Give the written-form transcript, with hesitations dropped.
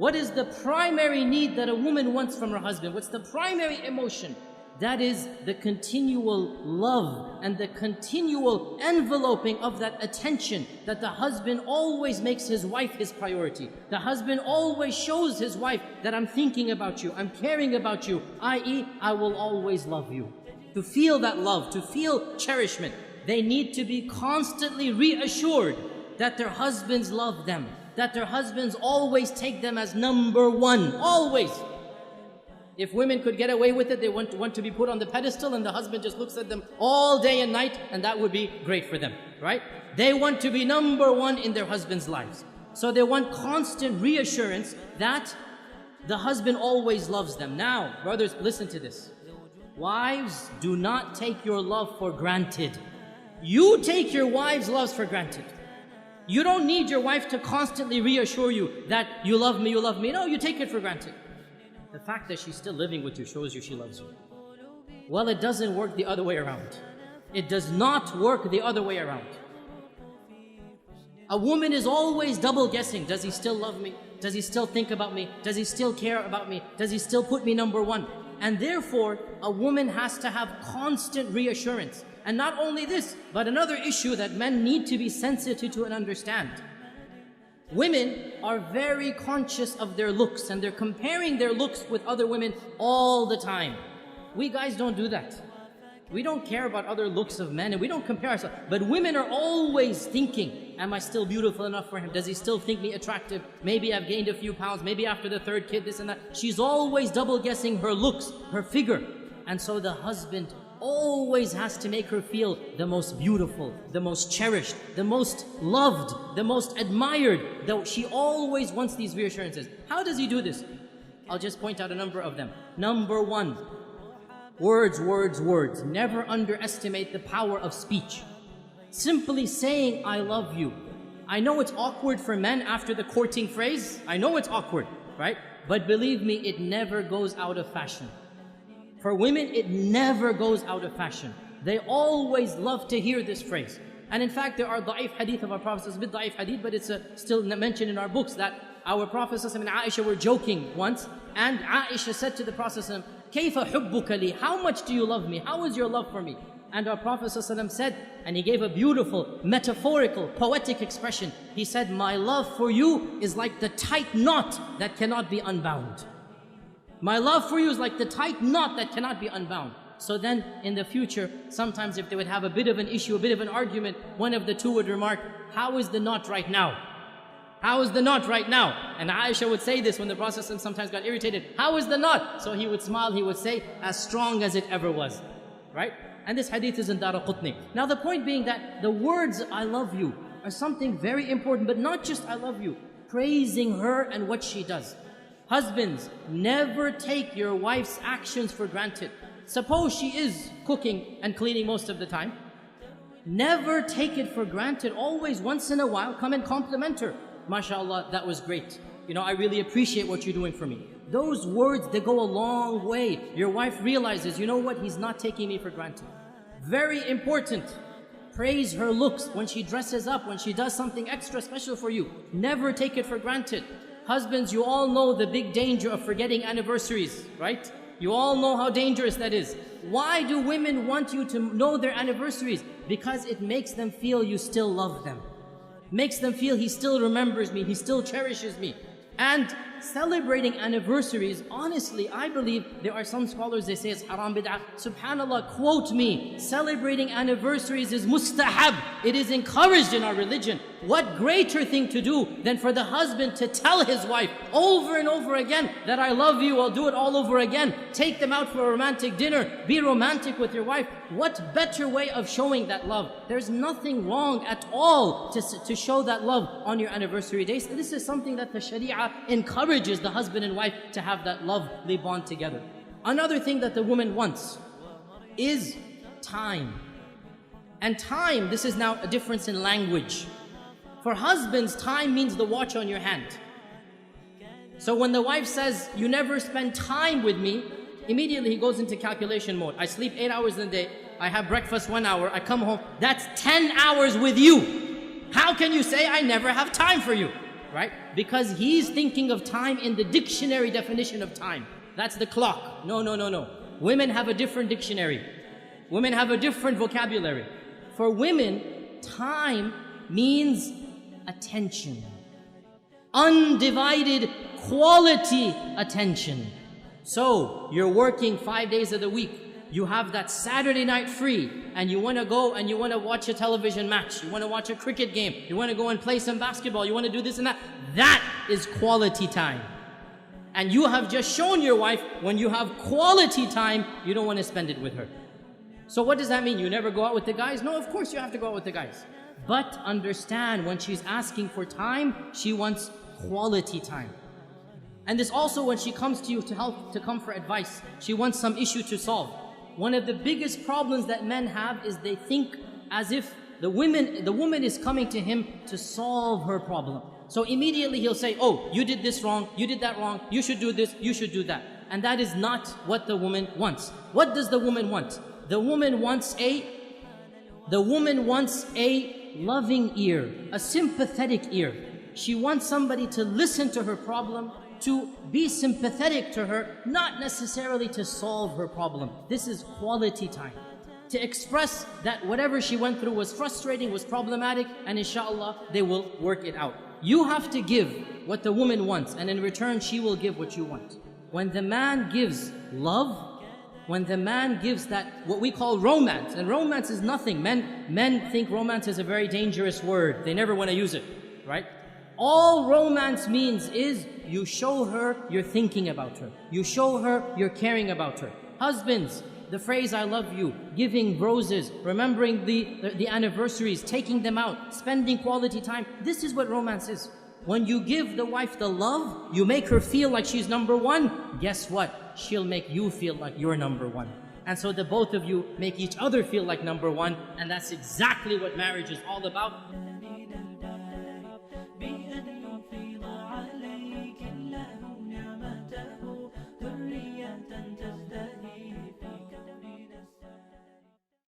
What is the primary need that a woman wants from her husband? What's the primary emotion? That is the continual love and the continual enveloping of that attention, that the husband always makes his wife his priority. The husband always shows his wife that I'm thinking about you, I'm caring about you, i.e., I will always love you. To feel that love, to feel cherishment, they need to be constantly reassured that their husbands love them, that their husbands always take them as number one, always. If women could get away with it, they want to be put on the pedestal and the husband just looks at them all day and night, and that would be great for them, right? They want to be number one in their husband's lives. So they want constant reassurance that the husband always loves them. Now, brothers, listen to this. Wives, do not take your love for granted. You take your wife's love for granted. You don't need your wife to constantly reassure you that you love me, you love me. No, you take it for granted. The fact that she's still living with you shows you she loves you. Well, it doesn't work the other way around. It does not work the other way around. A woman is always double guessing. Does he still love me? Does he still think about me? Does he still care about me? Does he still put me number one? And therefore, a woman has to have constant reassurance. And not only this, but another issue that men need to be sensitive to and understand. Women are very conscious of their looks, and they're comparing their looks with other women all the time. We guys don't do that. We don't care about other looks of men, and we don't compare ourselves. But women are always thinking, am I still beautiful enough for him? Does he still think me attractive? Maybe I've gained a few pounds, maybe after the third kid, this and that. She's always double guessing her looks, her figure. And so the husband always has to make her feel the most beautiful, the most cherished, the most loved, the most admired. Though she always wants these reassurances. How does he do this? I'll just point out a number of them. Number one, words, words, words. Never underestimate the power of speech. Simply saying, I love you. I know it's awkward for men after the courting phrase. I know it's awkward, right? But believe me, it never goes out of fashion. For women, it never goes out of fashion. They always love to hear this phrase. And in fact, there are da'if hadith of our Prophet, it's a bit da'if hadith, but it's still mentioned in our books that our Prophet and Aisha were joking once, and Aisha said to the Prophet, كَيْفَ حُبُّكَ لِي? How much do you love me? How is your love for me? And our Prophet said, and he gave a beautiful, metaphorical, poetic expression. He said, my love for you is like the tight knot that cannot be unbound. My love for you is like the tight knot that cannot be unbound. So then, in the future, sometimes if they would have a bit of an issue, a bit of an argument, one of the two would remark, how is the knot right now? How is the knot right now? And Aisha would say this when the Prophet sometimes got irritated. How is the knot? So he would smile, he would say, as strong as it ever was. Right? And this hadith is in Daraqutni. Now the point being that the words, I love you, are something very important, but not just I love you. Praising her and what she does. Husbands, never take your wife's actions for granted. Suppose she is cooking and cleaning most of the time. Never take it for granted. Always, once in a while, come and compliment her. MashaAllah, that was great. You know, I really appreciate what you're doing for me. Those words, they go a long way. Your wife realizes, you know what, he's not taking me for granted. Very important. Praise her looks when she dresses up, when she does something extra special for you. Never take it for granted. Husbands, you all know the big danger of forgetting anniversaries, right? You all know how dangerous that is. Why do women want you to know their anniversaries? Because it makes them feel you still love them. Makes them feel he still remembers me, he still cherishes me. And celebrating anniversaries, honestly, I believe there are some scholars, they say it's haram bid'ah. Subhanallah, quote me, celebrating anniversaries is mustahab. It is encouraged in our religion. What greater thing to do than for the husband to tell his wife over and over again that I love you, I'll do it all over again. Take them out for a romantic dinner. Be romantic with your wife. What better way of showing that love? There's nothing wrong at all to show that love on your anniversary days. This is something that the Sharia encourages the husband and wife to have that lovely bond together. Another thing that the woman wants is time. And time, this is now a difference in language. For husbands, time means the watch on your hand. So when the wife says, you never spend time with me, immediately he goes into calculation mode. I sleep 8 hours in the day, I have breakfast 1 hour, I come home, that's 10 hours with you. How can you say I never have time for you? right? Because he's thinking of time in the dictionary definition of time. That's the clock. No, no, no, no. Women have a different dictionary. Women have a different vocabulary. For women, time means attention. Undivided quality attention. So, you're working 5 days of the week. You have that Saturday night free, and you want to go and you want to watch a television match. You want to watch a cricket game. You want to go and play some basketball. You want to do this and that. That is quality time. And you have just shown your wife, when you have quality time, you don't want to spend it with her. So what does that mean? You never go out with the guys? No, of course you have to go out with the guys. But understand, when she's asking for time, she wants quality time. And this also, when she comes to you to help, to come for advice, she wants some issue to solve. One of the biggest problems that men have is they think as if the woman is coming to him to solve her problem. So immediately he'll say, oh, you did this wrong, you did that wrong, you should do this, you should do that. And that is not what the woman wants. What does the woman want? The woman wants a loving ear, a sympathetic ear. She wants somebody to listen to her problem, to be sympathetic to her, not necessarily to solve her problem. This is quality time. To express that whatever she went through was frustrating, was problematic, and inshallah, they will work it out. You have to give what the woman wants, and in return, she will give what you want. When the man gives love, when the man gives that, what we call romance, and romance is nothing. Men think romance is a very dangerous word. They never want to use it, right? All romance means is you show her you're thinking about her. You show her you're caring about her. Husbands, the phrase I love you, giving roses, remembering the anniversaries, taking them out, spending quality time. This is what romance is. When you give the wife the love, you make her feel like she's number one. Guess what? She'll make you feel like you're number one. And so the both of you make each other feel like number one. And that's exactly what marriage is all about.